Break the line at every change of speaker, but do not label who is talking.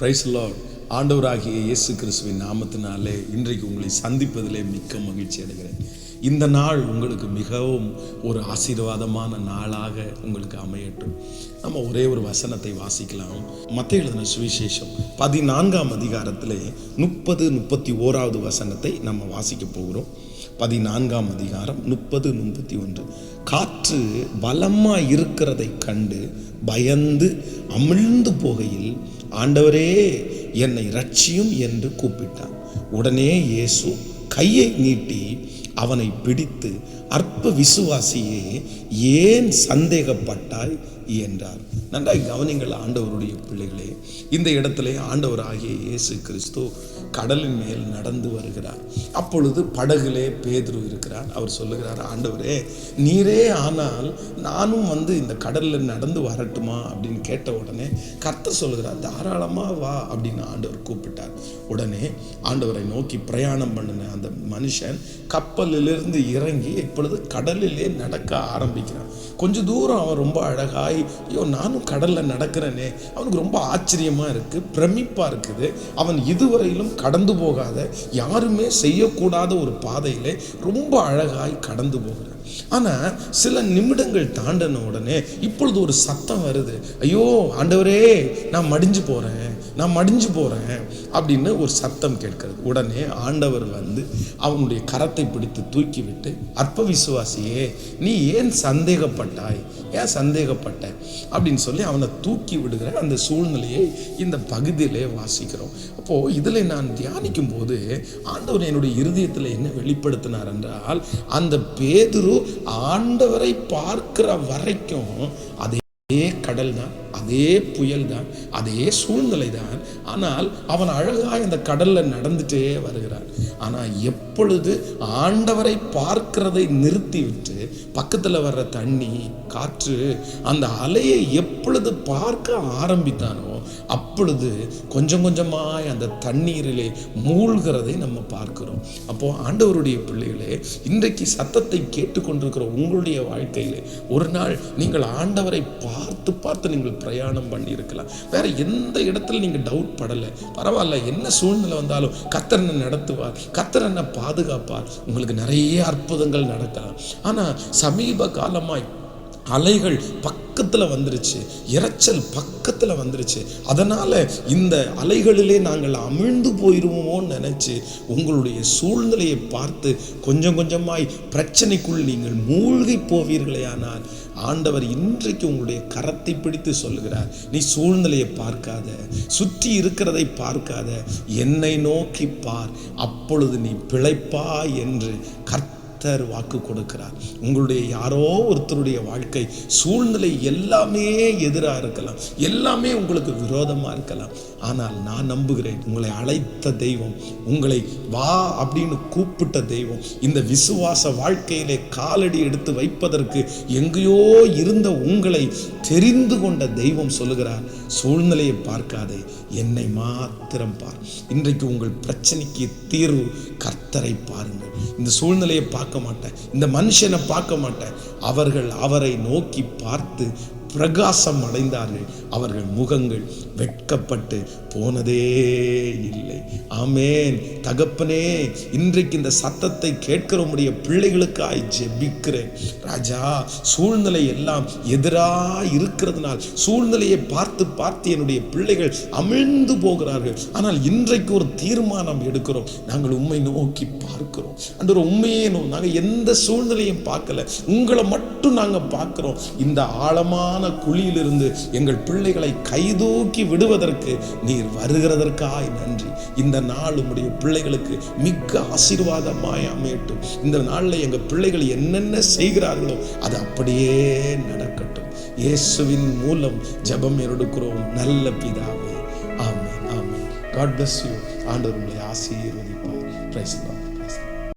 Price Lord. ஆண்டவராகிய இயேசு கிறிஸ்துவின் நாமத்தினாலே இன்றைக்கு உங்களை சந்திப்பதிலே மிக்க மகிழ்ச்சி அடைகிறேன். இந்த நாள் உங்களுக்கு மிகவும் ஒரு ஆசீர்வாதமான நாளாக உங்களுக்கு அமையட்டும். நம்ம ஒரே ஒரு வசனத்தை வாசிக்கலாம். மத்தேயு எழுதின சுவிசேஷம் 14ஆம் அதிகாரத்திலே 30-31 வசனத்தை நம்ம வாசிக்க போகிறோம். 14ஆம் அதிகாரம் 30-31. காற்று பலமாக இருக்கிறதை கண்டு பயந்து அமிழ்ந்து போகையில், ஆண்டவரே என்னை ரட்சியும் என்று கூப்பிட்டான். உடனே இயேசு கையை நீட்டி அவனை பிடித்து, அற்ப விசுவாசியே, ஏன் சந்தேகப்பட்டாய் என்றார். நன்றாய் கவனிங்கள் ஆண்டவருடைய பிள்ளைகளே. இந்த இடத்திலே ஆண்டவராகிய இயேசு கிறிஸ்து கடலின் மேல் நடந்து வருகிறார். அப்பொழுது படகுலே பேதுரு இருக்கிறார். அவர் சொல்லுகிறார், ஆண்டவரே நீரே ஆனால் நானும் இந்த கடலில் நடந்து வரட்டுமா அப்படின்னு கேட்ட உடனே கர்த்தர் சொல்லுகிறார், தாராளமாக வா அப்படின்னு ஆண்டவர் கூப்பிட்டார். உடனே ஆண்டவரை நோக்கி பிரயாணம் பண்ணின அந்த மனுஷன் கப்பலிலிருந்து இறங்கி இப்பொழுது கடலிலே நடக்க ஆரம்பிக்கிறான். கொஞ்ச தூரம் அவன் ரொம்ப அழகாய், ஐயோ நானும் கடலில் நடக்கிறேனே, அவனுக்கு ரொம்ப ஆச்சரியமாக இருக்குது, பிரமிப்பாக இருக்குது. அவன் இதுவரையிலும் கடந்து போகாத, யாருமே செய்யக்கூடாத ஒரு பாதையிலே ரொம்ப அழகாய் கடந்து போகிறான். ஆனால் சில நிமிடங்கள் தாண்டின உடனே இப்பொழுது ஒரு சத்தம் வருது, ஐயோ ஆண்டவரே நான் மடிஞ்சு போகிறேன் அப்படின்னு ஒரு சத்தம் கேட்கிறது. உடனே ஆண்டவர் அவனுடைய கரத்தை பிடித்து தூக்கி விட்டு, அற்ப விசுவாசியே நீ ஏன் சந்தேகப்பட்ட அப்படின்னு சொல்லி அவனை தூக்கி விடுகிற அந்த சூழ்நிலையை இந்த பகுதியிலே வாசிக்கிறோம். அப்போது இதில் நான் தியானிக்கும் போது ஆண்டவர் என்னுடைய இருதயத்தில் என்ன வெளிப்படுத்தினார் என்றால், அந்த பேதுரு ஆண்டவரை பார்க்கிற வரைக்கும் அதே கடல் தான், அதே புயல் தான், அதே சூழ்நிலை தான். ஆனால் அவன் அழகாய் அந்த கடல்ல நடந்துட்டே வருகிறான். ஆனால் எப்பொழுது ஆண்டவரை பார்க்கிறதை நிறுத்திவிட்டு பக்கத்தில் வர்ற தண்ணி, காற்று, அந்த அலையை எப்பொழுது பார்க்க ஆரம்பித்தானோ அப்பொழுது கொஞ்சம் கொஞ்சமாய் அந்த தண்ணீரிலே மூழ்கிறதை நம்ம பார்க்கிறோம். அப்போ ஆண்டவருடைய பிள்ளைகளே, இன்றைக்கு சத்தத்தை கேட்டுக்கொண்டிருக்கிற உங்களுடைய வாழ்க்கையிலே ஒரு நாள் நீங்கள் ஆண்டவரை பார்த்து நீங்கள் பிரயாணம் பண்ணி இருக்கலாம். வேற எந்த இடத்துல நீங்க டவுட் படலை, பரவாயில்ல, என்ன சூழ்நிலை வந்தாலும் கர்த்தர் என்னை நடத்துவார், கர்த்தர் என்னை பாதுகாப்பார். உங்களுக்கு நிறைய அற்புதங்கள் நடக்கலாம். ஆனா சமீப காலமாய் அலைகள் பக்கத்தில் வந்துருச்சு, இரைச்சல் பக்கத்தில் வந்துருச்சு. அதனால் இந்த அலைகளிலே நாங்கள் அமிழ்ந்து போயிடுவோமோன்னு நினச்சி உங்களுடைய சூழ்நிலையை பார்த்து கொஞ்சம் கொஞ்சமாய் பிரச்சனைக்குள் நீங்கள் மூழ்கி போவீர்களே. ஆனால் ஆண்டவர் இன்றைக்கு உங்களுடைய கரத்தை பிடித்து சொல்லுகிறார், நீ சூழ்நிலையை பார்க்காத, சுற்றி இருக்கிறதை பார்க்காத, என்னை நோக்கி பார், அப்பொழுது நீ பிழைப்பா என்று கர்த்தர் வாக்கு கொடுக்கிறார். உங்களுடைய யாரோ ஒருத்தருடைய வாழ்க்கை சூழ்நிலை எல்லாமே எதிராக இருக்கலாம், எல்லாமே உங்களுக்கு விரோதமாக இருக்கலாம். ஆனால் நான் நம்புகிறேன், உங்களை அழைத்த தெய்வம், உங்களை வா அப்படின்னு கூப்பிட்ட தெய்வம், இந்த விசுவாச வாழ்க்கையிலே காலடி எடுத்து வைப்பதற்கு எங்கேயோ இருந்த உங்களை தெரிந்து கொண்ட தெய்வம் சொல்லுகிறார், சூழ்நிலையை பார்க்காதே, என்னை மாத்திரம் பார். இன்றைக்கு உங்கள் பிரச்சனைக்கு தீர்வு கர்த்தரை பாருங்கள். இந்த சூழ்நிலையை பார்க்க மாட்டேன், இந்த மனுஷனை பார்க்க மாட்டேன். அவர்கள் அவரை நோக்கி பார்த்து பிரகாசம் அடைந்தார்கள், அவர்கள் முகங்கள் வெட்கப்பட்டு போனதே இல்லை. ஆமேன். தகப்பனே, இன்றைக்கு இந்த சத்தத்தை கேட்கிறவனுடைய பிள்ளைகளுக்காய் ஜெபிக்கிறேன். ராஜா, சூழ்நிலை எல்லாம் எதிராக இருக்கிறதுனால் சூழ்நிலையை பார்த்து என்னுடைய பிள்ளைகள் அமிழ்ந்து போகிறார்கள். ஆனால் இன்றைக்கு ஒரு தீர்மானம் எடுக்கிறோம், நாங்கள் உம்மை நோக்கி பார்க்கிறோம். அந்த ஒரு உண்மையே நாங்கள் எந்த சூழ்நிலையும் பார்க்கல, உங்களை மட்டும் நாங்கள் பார்க்கிறோம். இந்த ஆழமான குழியிலிருந்து எங்கள் பிள்ளைகளை கைதூக்கி விடுவதற்கு நீர் வருகிறதற்காய் நன்றி. இந்த நாள் உம்முடைய பிள்ளைகளுக்கு மிக ஆசீர்வாதமாய் அமையட்டும். இந்த நாளில் எங்கள் பிள்ளைகள் என்னென்ன செய்கிறார்களோ அது அப்படியே நடக்கட்டும். இயேசுவின் மூலம் ஜெபம் எடுக்கிறோம் நல்ல பிதாவே. ஆமென், ஆமென். God bless you. ஆண்டவர் உங்களை ஆசீர்வதிப்பார். Praise the Lord.